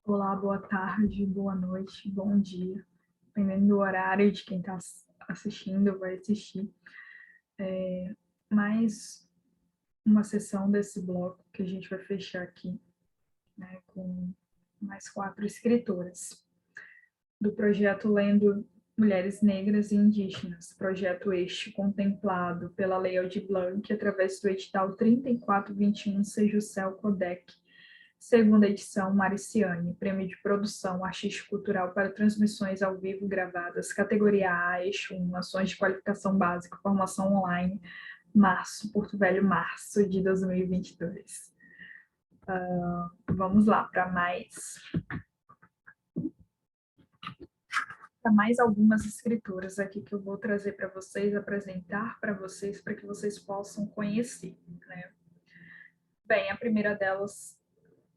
Olá, boa tarde, boa noite, bom dia, dependendo do horário de quem está assistindo, vai assistir. Mais uma sessão desse bloco que a gente vai fechar aqui, né, com mais 4 escritoras, do projeto Lendo Mulheres Negras e Indígenas, projeto este contemplado pela Lei Aldir Blanc através do edital 3421 Sejusel Codec, segunda edição Mariciane, Prêmio de Produção Artístico-Cultural para Transmissões ao Vivo Gravadas, categoria A, eixo 1, Ações de Qualificação Básica, Formação Online, março, Porto Velho, março de 2022. Vamos lá para mais algumas escritoras aqui que eu vou trazer para vocês, apresentar para vocês, para que vocês possam conhecer, né? Bem, a primeira delas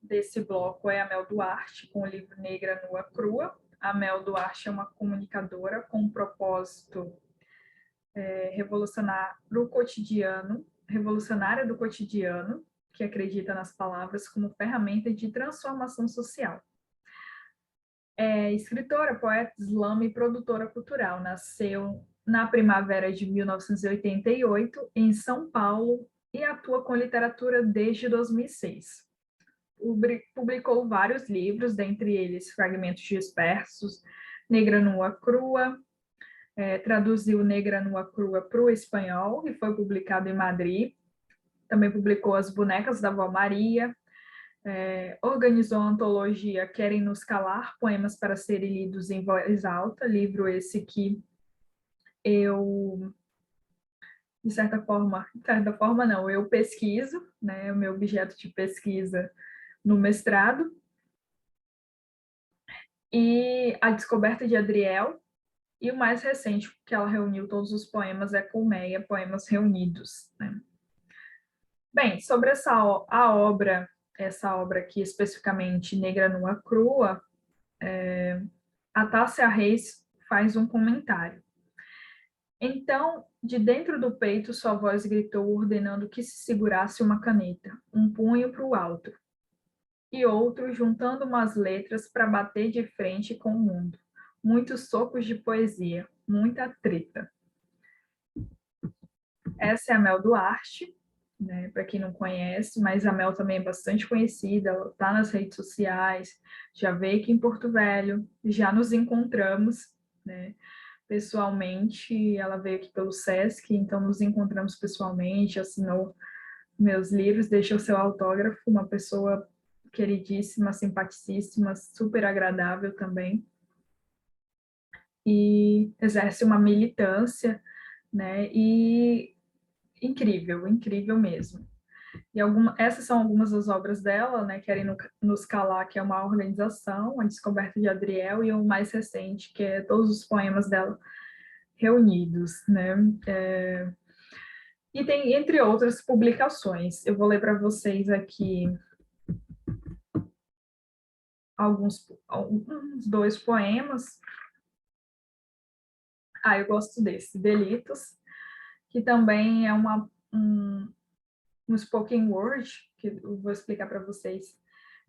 desse bloco é a Mel Duarte, com o livro Negra Nua Crua. A Mel Duarte é uma comunicadora com um propósito revolucionária do cotidiano, que acredita nas palavras como ferramenta de transformação social. É escritora, poeta, slam e produtora cultural. Nasceu na primavera de 1988, em São Paulo, e atua com literatura desde 2006. Publicou vários livros, dentre eles Fragmentos Dispersos, Negra Nua Crua, traduziu Negra Nua Crua para o espanhol e foi publicado em Madrid. Também publicou As Bonecas da Vó Maria, organizou a antologia Querem Nos Calar, Poemas para Serem Lidos em Voz Alta, livro esse que eu, de certa forma não, eu pesquiso, né, o meu objeto de pesquisa no mestrado, e A Descoberta de Adriel, e o mais recente, que ela reuniu todos os poemas, é Colmeia, Poemas Reunidos, né? Bem, sobre essa obra aqui especificamente, Negra Nua Crua, a Tássia Reis faz um comentário. Então, de dentro do peito, sua voz gritou, ordenando que se segurasse uma caneta, um punho para o alto, e outro juntando umas letras para bater de frente com o mundo. Muitos socos de poesia, muita treta. Essa é a Mel Duarte, né, para quem não conhece, mas a Mel também é bastante conhecida, ela está nas redes sociais, já veio aqui em Porto Velho, já nos encontramos, né, pessoalmente, ela veio aqui pelo SESC, então nos encontramos pessoalmente, assinou meus livros, deixou seu autógrafo, uma pessoa queridíssima, simpaticíssima, super agradável também, e exerce uma militância, né, e incrível, incrível mesmo. E essas são algumas das obras dela, né? Querem Nos Calar, que é uma organização, A Descoberta de Adriel, e o mais recente, que é todos os poemas dela reunidos, né? E tem, entre outras publicações. Eu vou ler para vocês aqui alguns dois poemas. Eu gosto desse, Delitos, que também é um spoken word, que eu vou explicar para vocês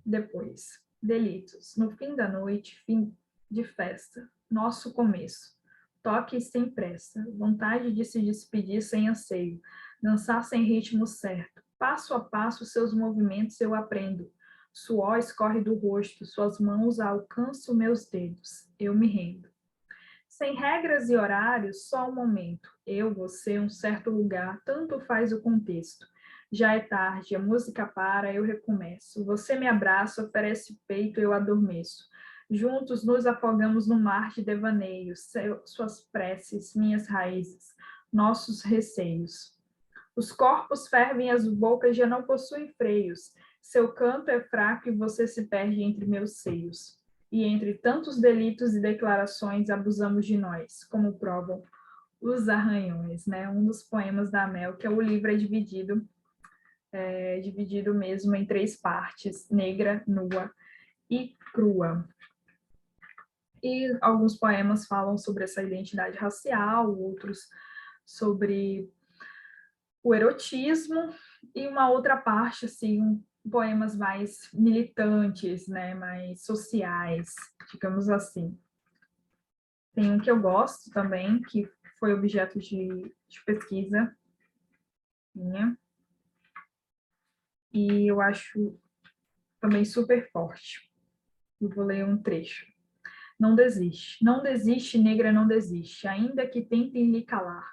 depois. Delitos. No fim da noite, fim de festa. Nosso começo. Toque sem pressa. Vontade de se despedir sem anseio. Dançar sem ritmo certo. Passo a passo, seus movimentos eu aprendo. Suor escorre do rosto, suas mãos alcançam meus dedos. Eu me rendo. Sem regras e horários, só um momento. Eu, você, um certo lugar, tanto faz o contexto. Já é tarde, a música para, eu recomeço. Você me abraça, oferece o peito, eu adormeço. Juntos nos afogamos no mar de devaneios, suas preces, minhas raízes, nossos receios. Os corpos fervem, as bocas já não possuem freios. Seu canto é fraco e você se perde entre meus seios. E entre tantos delitos e declarações abusamos de nós, como provam os arranhões, né? Um dos poemas da Mel, que o livro é dividido mesmo em 3 partes, negra, nua e crua. E alguns poemas falam sobre essa identidade racial, outros sobre o erotismo, e uma outra parte, assim, poemas mais militantes, né, mais sociais, digamos assim. Tem um que eu gosto também, que foi objeto de pesquisa minha, e eu acho também super forte. Eu vou ler um trecho. Não desiste, não desiste, negra, não desiste, ainda que tentem lhe calar.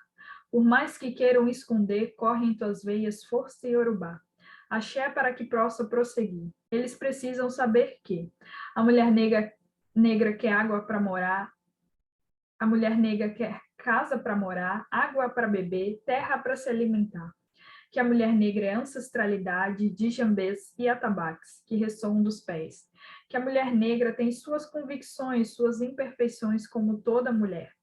Por mais que queiram esconder, corre em tuas veias força e Yorubá. Axé para que possa prosseguir. Eles precisam saber que a mulher negra quer água para morar, a mulher negra quer casa para morar, água para beber, terra para se alimentar. Que a mulher negra é ancestralidade, djambês e atabaques, que ressoam dos pés. Que a mulher negra tem suas convicções, suas imperfeições como toda mulher.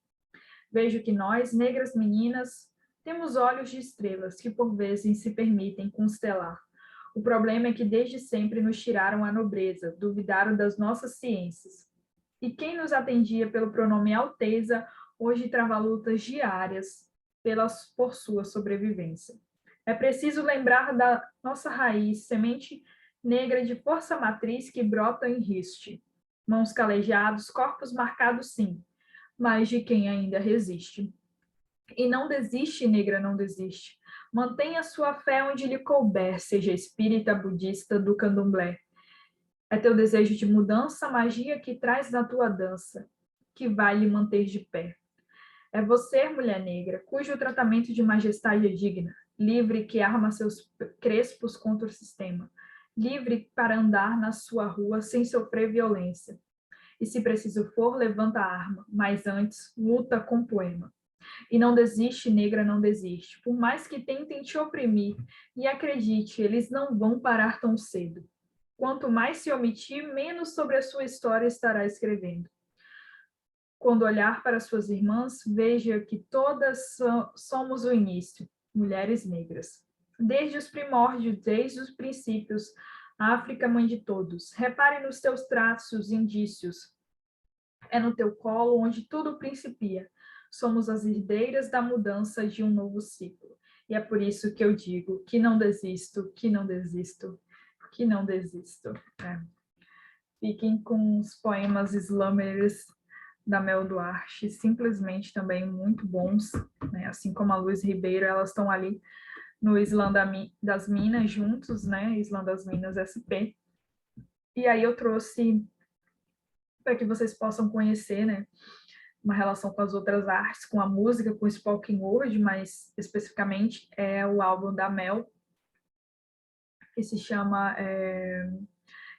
Vejo que nós, negras meninas, temos olhos de estrelas que por vezes se permitem constelar. O problema é que desde sempre nos tiraram a nobreza, duvidaram das nossas ciências. E quem nos atendia pelo pronome Alteza, hoje trava lutas diárias por sua sobrevivência. É preciso lembrar da nossa raiz, semente negra de força matriz que brota em riste. Mãos calejados, corpos marcados sim, mas de quem ainda resiste. E não desiste, negra, não desiste. Mantenha sua fé onde lhe couber, seja espírita, budista, do candomblé. É teu desejo de mudança, magia que traz na tua dança, que vai lhe manter de pé. É você, mulher negra, cujo tratamento de majestade é digna, livre que arma seus crespos contra o sistema, livre para andar na sua rua sem sofrer violência. E se preciso for, levanta a arma, mas antes, luta com poema. E não desiste, negra, não desiste. Por mais que tentem te oprimir, e acredite, eles não vão parar tão cedo. Quanto mais se omitir, menos sobre a sua história estará escrevendo. Quando olhar para suas irmãs, veja que todas somos o início, mulheres negras. Desde os primórdios, desde os princípios, a África, mãe de todos. Repare nos teus traços, indícios. É no teu colo onde tudo principia. Somos as herdeiras da mudança de um novo ciclo. E é por isso que eu digo que não desisto, que não desisto, que não desisto. É. Fiquem com os poemas slammers da Mel Duarte, simplesmente também muito bons, né? Assim como a Luz Ribeiro, elas estão ali no Islã das Minas juntos, né? Islã das Minas SP. E aí eu trouxe para que vocês possam conhecer, né? Uma relação com as outras artes, com a música, com o spoken word, mas especificamente é o álbum da Mel, que se chama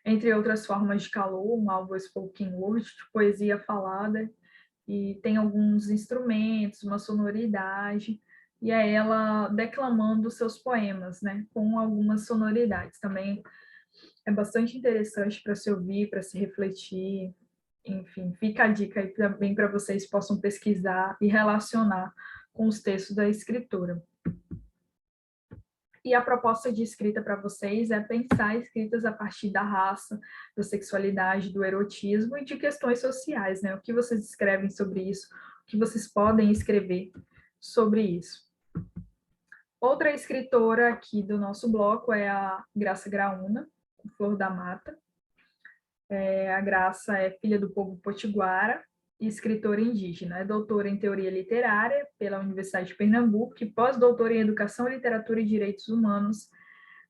Entre Outras Formas de Calor, um álbum spoken word, de poesia falada, e tem alguns instrumentos, uma sonoridade, e é ela declamando seus poemas, né, com algumas sonoridades. Também é bastante interessante para se ouvir, para se refletir, enfim, fica a dica aí também para vocês possam pesquisar e relacionar com os textos da escritora. E a proposta de escrita para vocês é pensar escritas a partir da raça, da sexualidade, do erotismo e de questões sociais, né? O que vocês escrevem sobre isso, o que vocês podem escrever sobre isso. Outra escritora aqui do nosso bloco é a Graça Graúna, Flor da Mata. A Graça é filha do povo potiguara e escritora indígena. É doutora em teoria literária pela Universidade de Pernambuco e pós-doutora em educação, literatura e direitos humanos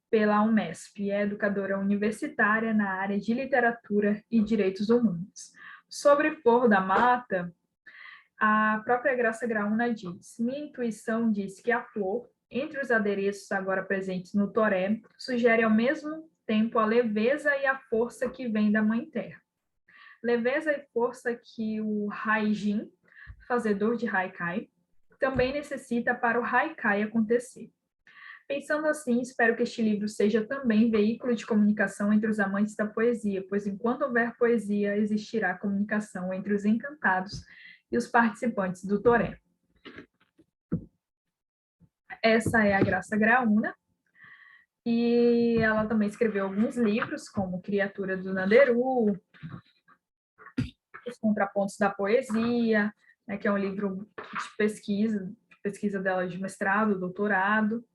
pela Unesp. É educadora universitária na área de literatura e direitos humanos. Sobre Flor da Mata, a própria Graça Graúna diz: minha intuição diz que a flor, entre os adereços agora presentes no toré, sugere ao mesmo tempo a leveza e a força que vem da Mãe Terra. Leveza e força que o Haijin, fazedor de Haikai, também necessita para o Haikai acontecer. Pensando assim, espero que este livro seja também veículo de comunicação entre os amantes da poesia, pois enquanto houver poesia, existirá comunicação entre os encantados e os participantes do Toré. Essa é a Graça Graúna, e ela também escreveu alguns livros, como Criatura do Nanderu, Os Contrapontos da Poesia, que é um livro de pesquisa dela de mestrado, doutorado,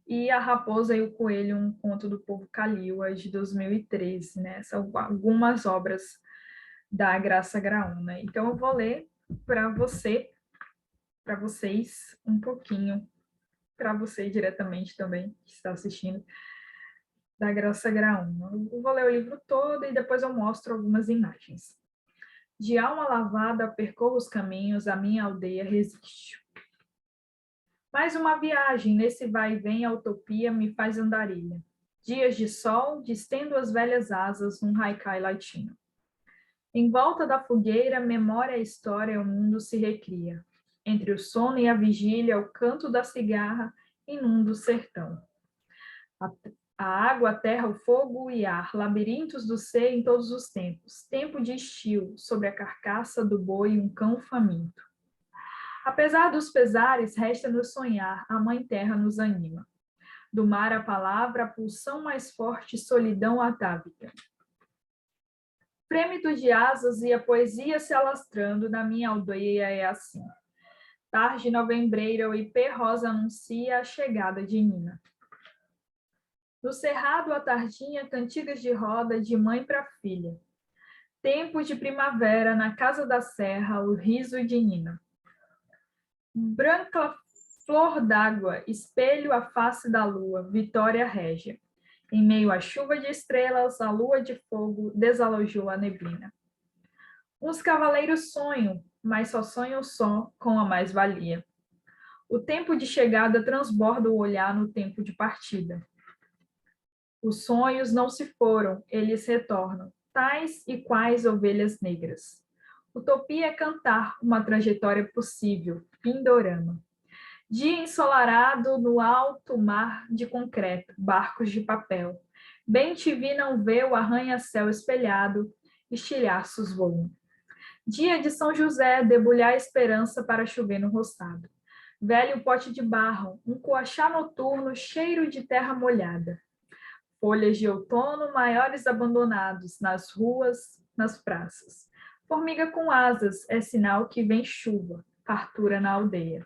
e A Raposa e o Coelho, um conto do povo Kaliwa, de 2013, né? São algumas obras da Graça Graúna. Então, eu vou ler para vocês, um pouquinho, para você diretamente também, que está assistindo, da Graça Graúna. Eu vou ler o livro todo e depois eu mostro algumas imagens. De alma lavada, percorro os caminhos, a minha aldeia resiste. Mais uma viagem, nesse vai e vem, a utopia me faz andarilha. Dias de sol, distendo as velhas asas num haikai latino. Em volta da fogueira, memória, história, o mundo se recria. Entre o sono e a vigília, o canto da cigarra inunda o sertão. A água, a terra, o fogo e ar, labirintos do ser em todos os tempos. Tempo de estio, sobre a carcaça do boi, um cão faminto. Apesar dos pesares, resta-nos sonhar, a Mãe Terra nos anima. Do mar a palavra, a pulsão mais forte, solidão atávica. Frêmito de asas e a poesia se alastrando, na minha aldeia é assim. Tarde novembreira, o ipê rosa anuncia a chegada de Nina. No cerrado, a tardinha, cantigas de roda, de mãe para filha. Tempo de primavera, na casa da serra, o riso de Nina. Branca flor d'água, espelho a face da lua, Vitória Régia. Em meio à chuva de estrelas, a lua de fogo desalojou a neblina. Uns cavaleiros sonham, mas só sonham só com a mais-valia. O tempo de chegada transborda o olhar no tempo de partida. Os sonhos não se foram, eles retornam, tais e quais ovelhas negras. Utopia é cantar uma trajetória possível, Pindorama. Dia ensolarado no alto mar de concreto, barcos de papel. Bem te vi não vê o arranha-céu espelhado, estilhaços voam. Dia de São José, debulhar a esperança para chover no roçado. Velho pote de barro, um coachá noturno, cheiro de terra molhada. Folhas de outono, maiores abandonados, nas ruas, nas praças. Formiga com asas, é sinal que vem chuva, fartura na aldeia.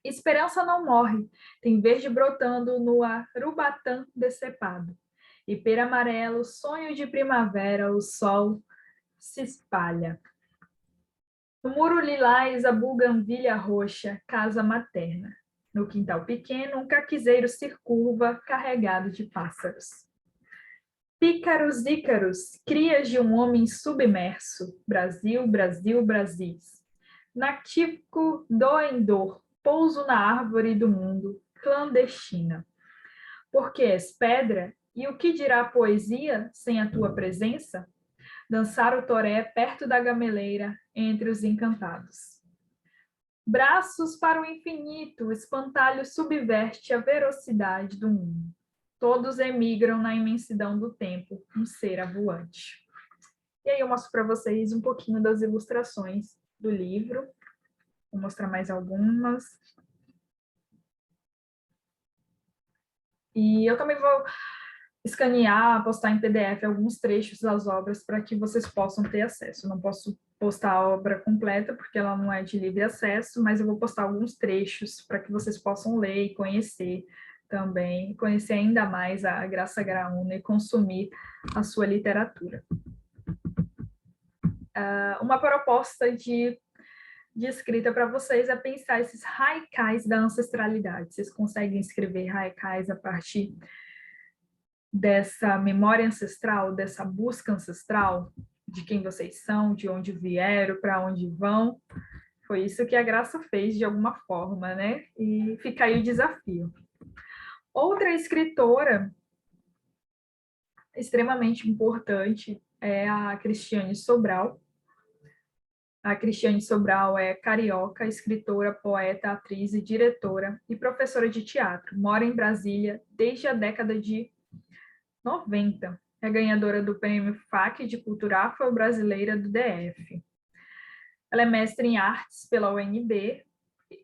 Esperança não morre, tem verde brotando no Arubatã decepado. Ipera amarelo, sonho de primavera, o sol se espalha. No muro lilás, a buganvília roxa, casa materna. No quintal pequeno, um caquiseiro se curva, carregado de pássaros. Pícaros ícaros, crias de um homem submerso. Brasil, Brasil, Brasis. Nativo doendor, pouso na árvore do mundo, clandestina. Porque és pedra, e o que dirá a poesia sem a tua presença? Dançar o toré perto da gameleira, entre os encantados. Braços para o infinito, o espantalho subverte a velocidade do mundo. Todos emigram na imensidão do tempo, um ser avoante. E aí eu mostro para vocês um pouquinho das ilustrações do livro. Vou mostrar mais algumas. E eu também vou escanear, postar em PDF alguns trechos das obras para que vocês possam ter acesso. Eu não posso postar a obra completa, porque ela não é de livre acesso, mas eu vou postar alguns trechos para que vocês possam ler e conhecer também, conhecer ainda mais a Graça Graúna e consumir a sua literatura. Uma proposta de escrita para vocês é pensar esses haikais da ancestralidade. Vocês conseguem escrever haikais a partir dessa memória ancestral, dessa busca ancestral, de quem vocês são, de onde vieram, para onde vão. Foi isso que a Graça fez de alguma forma, né? E fica aí o desafio. Outra escritora extremamente importante é a Cristiane Sobral. A Cristiane Sobral é carioca, escritora, poeta, atriz e diretora e professora de teatro. Mora em Brasília desde a década de 90. É ganhadora do Prêmio FAC de Cultura Afro-Brasileira do DF. Ela é mestre em artes pela UNB,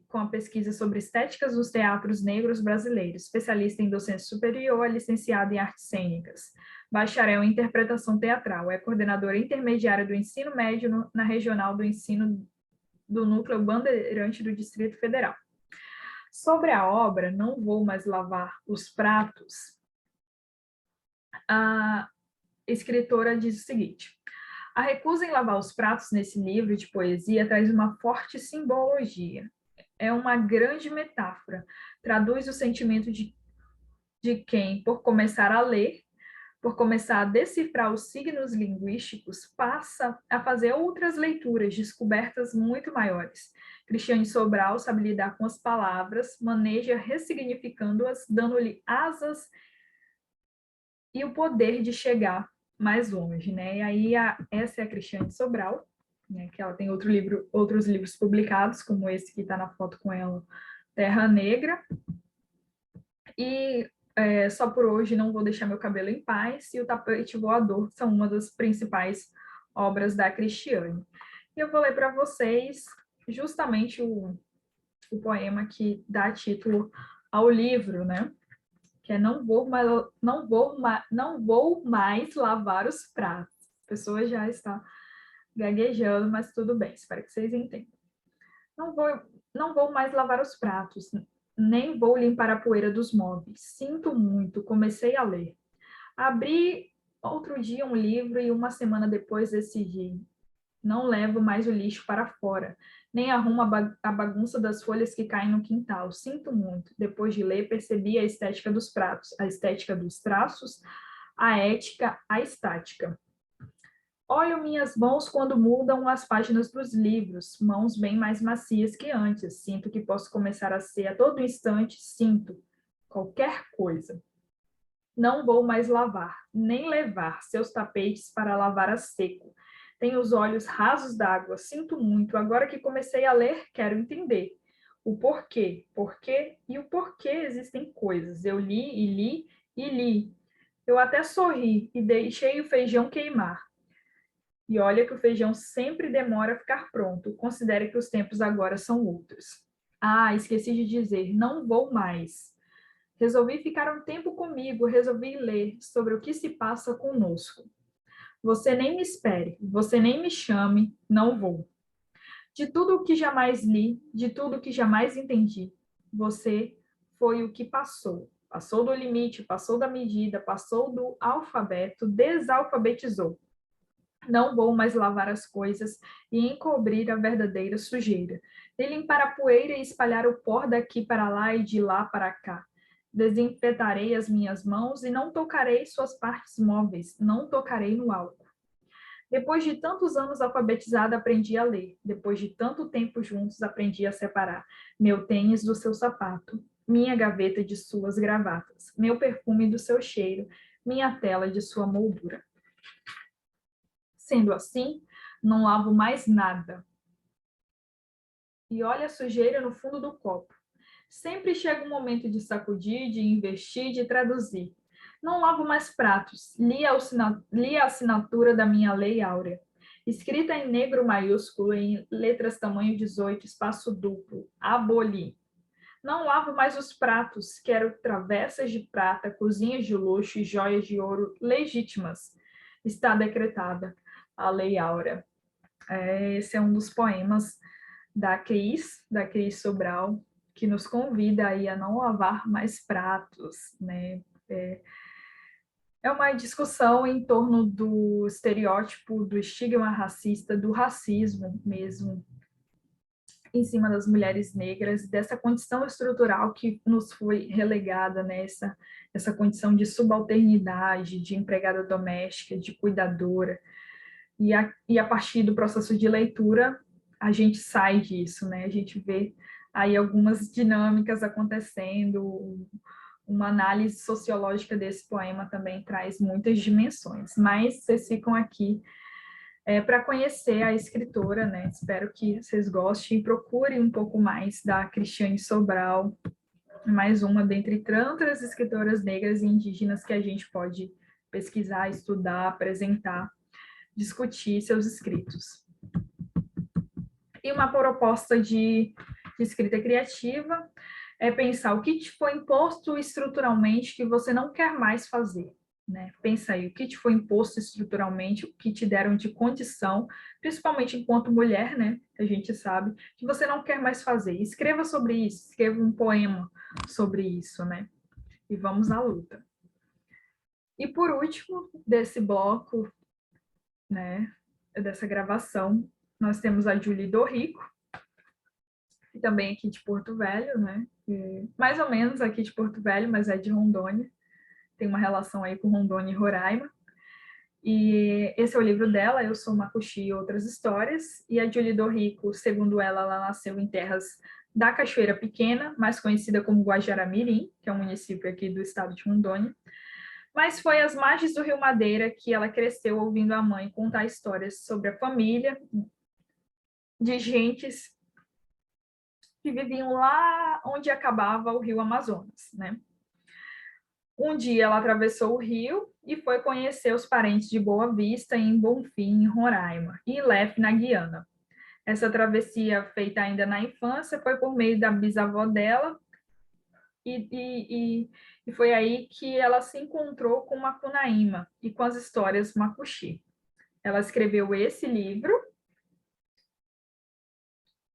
com a pesquisa sobre estéticas dos teatros negros brasileiros, especialista em docência superior, licenciada em artes cênicas, bacharel em interpretação teatral, é coordenadora intermediária do ensino médio na regional do ensino do Núcleo Bandeirante do Distrito Federal. Sobre a obra Não Vou Mais Lavar os Pratos, a escritora diz o seguinte: a recusa em lavar os pratos nesse livro de poesia traz uma forte simbologia. É uma grande metáfora. Traduz o sentimento de quem, por começar a ler, por começar a decifrar os signos linguísticos, passa a fazer outras leituras, descobertas muito maiores. Cristiane Sobral sabe lidar com as palavras, maneja ressignificando-as, dando-lhe asas e o poder de chegar mais longe, né? E aí essa é a Cristiane Sobral, né? Que ela tem outros livros publicados, como esse que está na foto com ela, Terra Negra. E Só por hoje Não Vou Deixar Meu Cabelo em Paz e O Tapete Voador são uma das principais obras da Cristiane. E eu vou ler para vocês justamente o poema que dá título ao livro, né? Que é não vou mais lavar os pratos. A pessoa já está gaguejando, mas tudo bem, espero que vocês entendam. Não vou, não vou mais lavar os pratos, nem vou limpar a poeira dos móveis. Sinto muito, comecei a ler. Abri outro dia um livro e uma semana depois decidi. Não levo mais o lixo para fora, nem arrumo a bagunça das folhas que caem no quintal. Sinto muito. Depois de ler, percebi a estética dos pratos, a estética dos traços, a ética, a estática. Olho minhas mãos quando mudam as páginas dos livros, mãos bem mais macias que antes. Sinto que posso começar a ser a todo instante, sinto qualquer coisa. Não vou mais lavar, nem levar seus tapetes para lavar a seco. Tenho os olhos rasos d'água, sinto muito. Agora que comecei a ler, quero entender. O porquê, e o porquê existem coisas. Eu li e li e li. Eu até sorri e deixei o feijão queimar. E olha que o feijão sempre demora a ficar pronto. Considere que os tempos agora são outros. Ah, esqueci de dizer, não vou mais. Resolvi ficar um tempo comigo, resolvi ler sobre o que se passa conosco. Você nem me espere, você nem me chame, não vou. De tudo o que jamais li, de tudo o que jamais entendi, você foi o que passou. Passou do limite, passou da medida, passou do alfabeto, desalfabetizou. Não vou mais lavar as coisas e encobrir a verdadeira sujeira, nem limpar a poeira e espalhar o pó daqui para lá e de lá para cá. Desinfetarei as minhas mãos e não tocarei suas partes móveis, não tocarei no álcool. Depois de tantos anos alfabetizada, aprendi a ler. Depois de tanto tempo juntos, aprendi a separar meu tênis do seu sapato, minha gaveta de suas gravatas, meu perfume do seu cheiro, minha tela de sua moldura. Sendo assim, não lavo mais nada. E olha a sujeira no fundo do copo. Sempre chega um momento de sacudir, de investir, de traduzir. Não lavo mais pratos. Li a assinatura da minha lei áurea. Escrita em negro maiúsculo, em letras tamanho 18, espaço duplo. Aboli. Não lavo mais os pratos. Quero travessas de prata, cozinhas de luxo e joias de ouro legítimas. Está decretada a lei áurea. Esse é um dos poemas da Cris Sobral, que nos convida aí a não lavar mais pratos, né? É uma discussão em torno do estereótipo, do estigma racista, do racismo mesmo, em cima das mulheres negras, dessa condição estrutural que nos foi relegada, né? Essa condição de subalternidade, de empregada doméstica, de cuidadora. E a partir do processo de leitura, a gente sai disso, né? A gente vê aí algumas dinâmicas acontecendo, uma análise sociológica desse poema também traz muitas dimensões, mas vocês ficam aqui para conhecer a escritora, né? Espero que vocês gostem e procurem um pouco mais da Cristiane Sobral, mais uma dentre tantas escritoras negras e indígenas que a gente pode pesquisar, estudar, apresentar, discutir seus escritos. E uma proposta de escrita criativa é pensar o que te foi imposto estruturalmente que você não quer mais fazer. né? Pensa aí, o que te foi imposto estruturalmente, o que te deram de condição, principalmente enquanto mulher, né? A gente sabe que você não quer mais fazer. Escreva sobre isso, escreva um poema sobre isso, né? E vamos à luta. E por último, desse bloco, né, dessa gravação, nós temos a Julie Dorrico, que também é aqui de Porto Velho, né? Mais ou menos aqui de Porto Velho, mas é de Rondônia. Tem uma relação aí com Rondônia e Roraima. E esse é o livro dela, Eu Sou Macuxi e Outras Histórias. E a Julie Dorrico, segundo ela, ela nasceu em terras da Cachoeira Pequena, mais conhecida como Guajará-Mirim, que é um município aqui do estado de Rondônia. Mas foi às margens do Rio Madeira que ela cresceu ouvindo a mãe contar histórias sobre a família de gentes que viviam lá onde acabava o Rio Amazonas, né? Um dia ela atravessou o rio e foi conhecer os parentes de Boa Vista em Bonfim, em Roraima, e Ilhéus, na Guiana. Essa travessia, feita ainda na infância, foi por meio da bisavó dela, e foi aí que ela se encontrou com Macunaíma e com as histórias Macuxi. Ela escreveu esse livro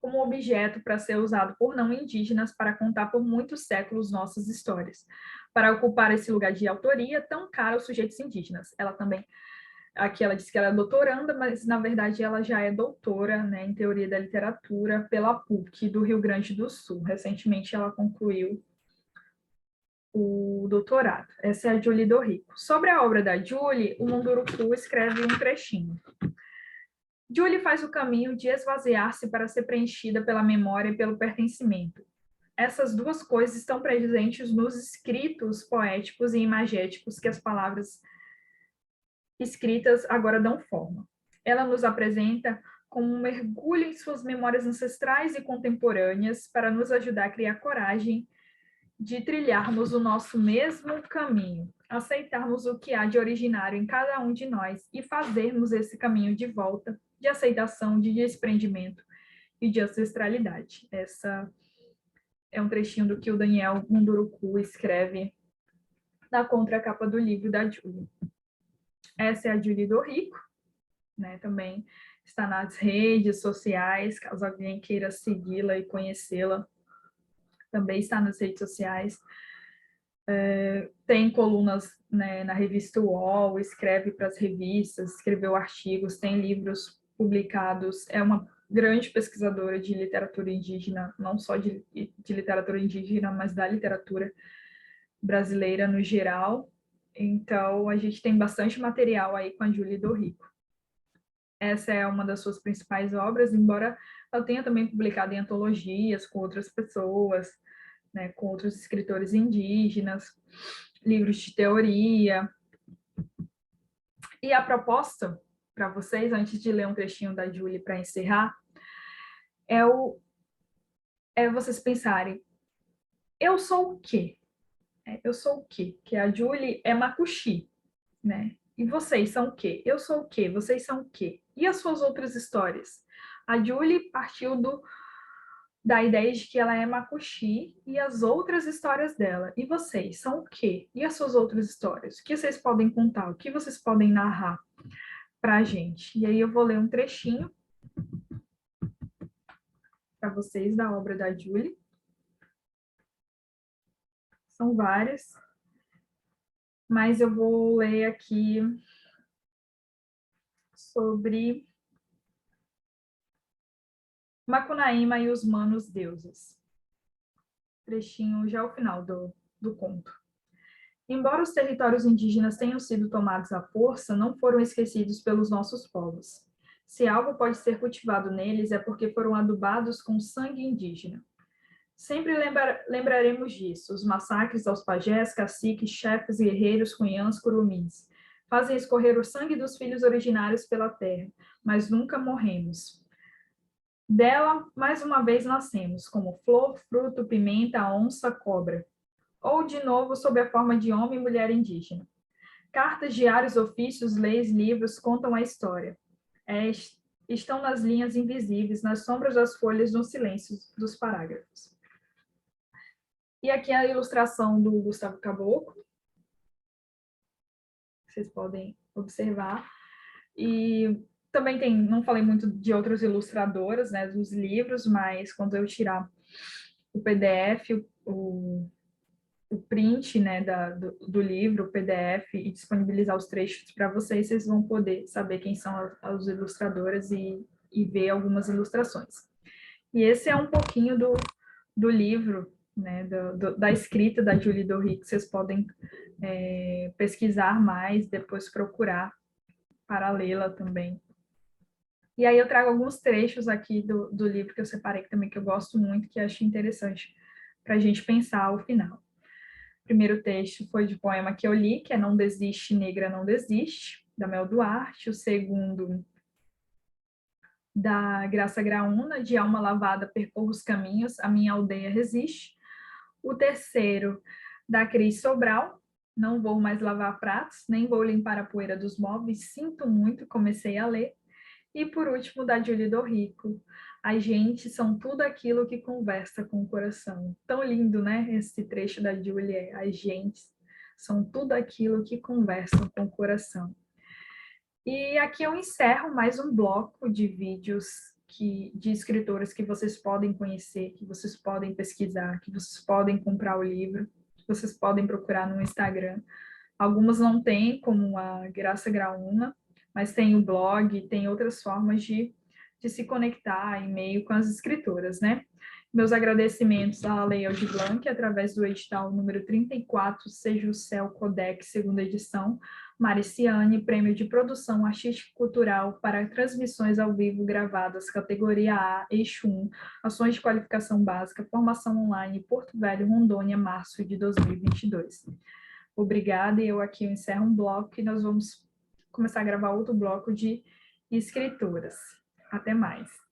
como objeto para ser usado por não indígenas para contar por muitos séculos nossas histórias, para ocupar esse lugar de autoria tão caro aos sujeitos indígenas. Ela também, aqui ela disse que ela é doutoranda, mas na verdade ela já é doutora, né, em teoria da literatura pela PUC do Rio Grande do Sul. Recentemente ela concluiu o doutorado. Essa é a Julie Dorrico. Sobre a obra da Julie, o Munduruku escreve um trechinho. Julie faz o caminho de esvaziar-se para ser preenchida pela memória e pelo pertencimento. Essas duas coisas estão presentes nos escritos poéticos e imagéticos que as palavras escritas agora dão forma. Ela nos apresenta como um mergulho em suas memórias ancestrais e contemporâneas para nos ajudar a criar coragem de trilharmos o nosso mesmo caminho, aceitarmos o que há de originário em cada um de nós e fazermos esse caminho de volta, de aceitação, de desprendimento e de ancestralidade. Essa é um trechinho do que o Daniel Munduruku escreve na contracapa do livro da Julie. Essa é a Julie Dorrico, né? Também está nas redes sociais, caso alguém queira segui-la e conhecê-la, também está nas redes sociais. Tem colunas, né, na revista UOL, escreve para as revistas, escreveu artigos, tem livros publicados, é uma grande pesquisadora de literatura indígena, não só de literatura indígena, mas da literatura brasileira no geral. Então, a gente tem bastante material aí com a Julie Dorrico. Essa é uma das suas principais obras, embora ela tenha também publicado em antologias com outras pessoas, né, com outros escritores indígenas, livros de teoria. E a proposta para vocês, antes de ler um trechinho da Julie para encerrar, é vocês pensarem, eu sou o quê? Eu sou o quê? Que a Julie é Macuxi, né? E vocês são o quê? Eu sou o quê? Vocês são o quê? E as suas outras histórias? A Julie partiu da ideia de que ela é Macuxi e as outras histórias dela. E vocês são o quê? E as suas outras histórias? O que vocês podem contar? O que vocês podem narrar para a gente? E aí eu vou ler um trechinho para vocês da obra da Julie. São várias, mas eu vou ler aqui sobre Macunaíma e os Manos Deuses. Trechinho já ao final do conto. Embora os territórios indígenas tenham sido tomados à força, não foram esquecidos pelos nossos povos. Se algo pode ser cultivado neles, é porque foram adubados com sangue indígena. Sempre lembraremos disso. Os massacres aos pajés, caciques, chefes, guerreiros, cunhãs, curumins. Fazem escorrer o sangue dos filhos originários pela terra, mas nunca morremos. Dela, mais uma vez nascemos, como flor, fruto, pimenta, onça, cobra. Ou, de novo, sob a forma de homem e mulher indígena. Cartas, diários, ofícios, leis, livros contam a história. Estão nas linhas invisíveis, nas sombras das folhas, no silêncio dos parágrafos. E aqui a ilustração do Gustavo Caboclo. vocês podem observar. E também tem, não falei muito de outras ilustradoras, né, dos livros, mas quando eu tirar o PDF, o print, né, do livro, o PDF, e disponibilizar os trechos para vocês, vocês vão poder saber quem são as ilustradoras e ver algumas ilustrações. E esse é um pouquinho do livro, né, da escrita da Julie Dory, que vocês podem pesquisar mais, depois procurar para lê-la também. E aí eu trago alguns trechos aqui do livro que eu separei também, que eu gosto muito, que acho interessante para a gente pensar o final. O primeiro texto foi de poema que eu li, que é Não Desiste, Negra Não Desiste, da Mel Duarte. O segundo, da Graça Graúna, de Alma Lavada, Percorro os Caminhos, A Minha Aldeia Resiste. O terceiro, da Cris Sobral, Não Vou Mais Lavar Pratos, Nem Vou Limpar a Poeira dos Móveis, Sinto Muito, comecei a ler. E por último, da Julie Dorrico, A Gente São Tudo Aquilo que Conversa com o Coração. Tão lindo, né? Esse trecho da Julie, A Gente São Tudo Aquilo que Conversam com o Coração. E aqui eu encerro mais um bloco de vídeos de escritoras que vocês podem conhecer, que vocês podem pesquisar, que vocês podem comprar o livro, que vocês podem procurar no Instagram. Algumas não têm, como a Graça Graúna, mas tem o blog, tem outras formas de se conectar em meio com as escritoras, né? Meus agradecimentos à Lei Aldir Blanc, através do edital número 34, Seja o Céu Codex, segunda edição, Mariciane, Prêmio de Produção Artístico-Cultural para transmissões ao vivo gravadas, categoria A, eixo 1, ações de qualificação básica, formação online, Porto Velho, Rondônia, março de 2022. Obrigada, e eu aqui encerro um bloco e nós vamos começar a gravar outro bloco de escritoras. Até mais.